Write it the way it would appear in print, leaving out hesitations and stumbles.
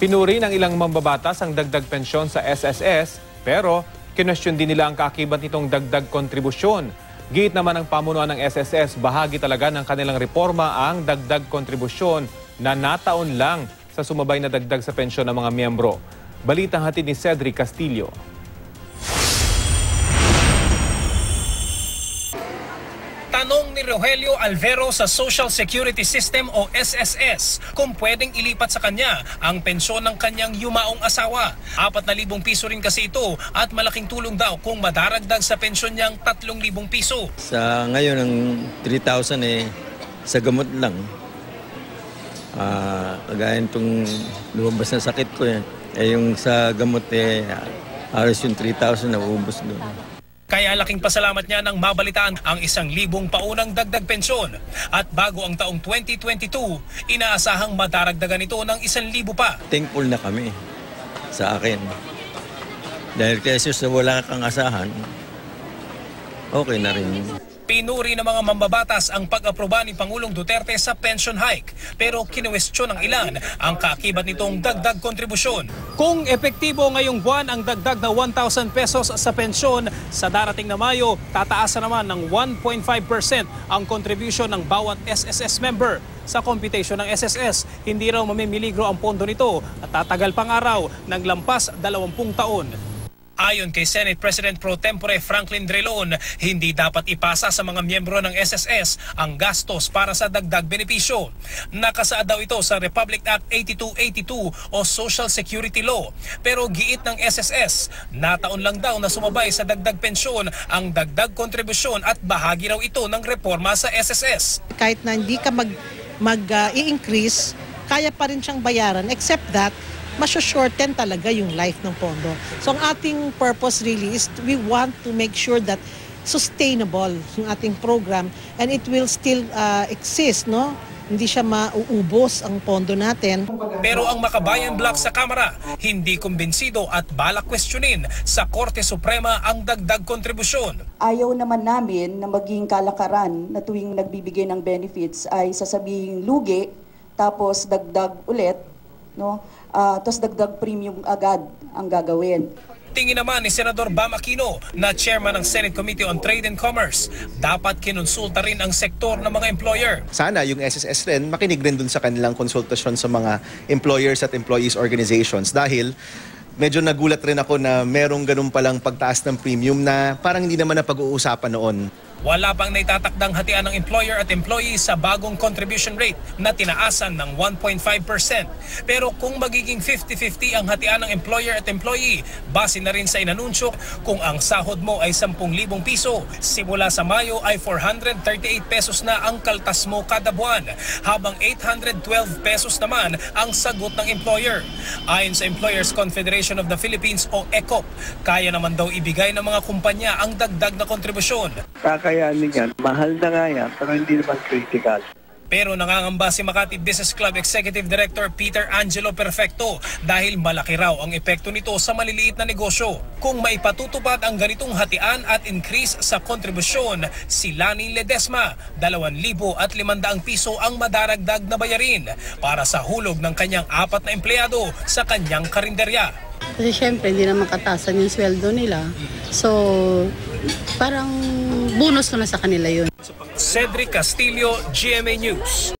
Pinuri ng ilang mambabatas ang dagdag pensyon sa SSS, pero kinwestiyon din nila ang kaakibat nitong dagdag kontribusyon. Giit naman ng pamunuan ng SSS, bahagi talaga ng kanilang reforma ang dagdag kontribusyon na nataon lang sa sumabay na dagdag sa pensyon ng mga miyembro. Balitang hatid ni Cedric Castillo. Tanong ni Rogelio Alvero sa Social Security System o SSS kung pwedeng ilipat sa kanya ang pensyon ng kanyang yumaong asawa. 4,000 piso rin kasi ito at malaking tulong daw kung madaragdag sa pensyon niyang 3,000 piso. Sa ngayon ang 3,000 sa gamot lang. Kagaya itong lumabas na sakit ko yung sa gamot halos yung 3,000 na uubos doon. Kaya laking pasalamat niya nang mabalitaan ang 1,000 paunang dagdag pensyon. At bago ang taong 2022, inaasahang madaragdagan ito ng 1,000 pa. Thankful na kami sa akin. Dahil kasi sa wala kang asahan, okay na rin. Pinuri ng mga mambabatas ang pag-aproba ni Pangulong Duterte sa pension hike. Pero kinuwestiyon ng ilan ang kaakibat nitong dagdag kontribusyon. Kung epektibo ngayong buwan ang dagdag na 1,000 pesos sa pensyon, sa darating na Mayo, tataasan naman ng 1.5% ang contribution ng bawat SSS member. Sa computation ng SSS, hindi raw mamimiligro ang pondo nito at tatagal pang araw ng lampas 20 taon. Ayon kay Senate President Pro Tempore Franklin Drilon, hindi dapat ipasa sa mga miyembro ng SSS ang gastos para sa dagdag benepisyo. Nakasaad daw ito sa Republic Act 8282 o Social Security Law. Pero giit ng SSS, nataon lang daw na sumabay sa dagdag pensyon ang dagdag kontribusyon at bahagi raw ito ng reforma sa SSS. Kahit na hindi ka mag-i-increase, kaya pa rin siyang bayaran except that masyo-shorten talaga yung life ng pondo. So ang ating purpose really is we want to make sure that sustainable yung ating program and it will still exist, no? Hindi siya mauubos ang pondo natin. Pero ang Makabayan Bloc sa Kamara, hindi kumbinsido at balak questionin sa Korte Suprema ang dagdag kontribusyon. Ayaw naman namin na maging kalakaran na tuwing nagbibigay ng benefits ay sasabihin lugi, tapos dagdag ulit, no? Tapos dagdag premium agad ang gagawin. Tingin naman ni Senador Bam Aquino na chairman ng Senate Committee on Trade and Commerce, dapat kinonsulta rin ang sektor ng mga employer. Sana yung SSS rin makinig rin dun sa kanilang konsultasyon sa mga employers at employees organizations dahil medyo nagulat rin ako na merong ganun palang pagtaas ng premium na parang hindi naman na pag-uusapan noon. Wala pang naitatakdang hatian ng employer at employee sa bagong contribution rate na tinaasan ng 1.5%. Pero kung magiging 50-50 ang hatian ng employer at employee, base na rin sa inanunsyo kung ang sahod mo ay 10,000 piso, simula sa Mayo ay 438 pesos na ang kaltas mo kada buwan, habang 812 pesos naman ang sagot ng employer. Ayon sa Employers Confederation of the Philippines o ECOP, kaya naman daw ibigay ng mga kumpanya ang dagdag na kontribusyon. Kakayanin yan. Mahal na nga yan, pero hindi naman critical. Pero nangangamba si Makati Business Club Executive Director Peter Angelo Perfecto dahil malaki raw ang epekto nito sa maliliit na negosyo. Kung maipatutupad ang ganitong hatian at increase sa kontribusyon, si Lani Ledesma, 2,500 piso ang madaragdag na bayarin para sa hulog ng kanyang 4 na empleyado sa kanyang karinderya. Kasi syempre hindi naman katasan yung sweldo nila. So parang bonus ko na sa kanila yun. Cedric Castillo, GMA News.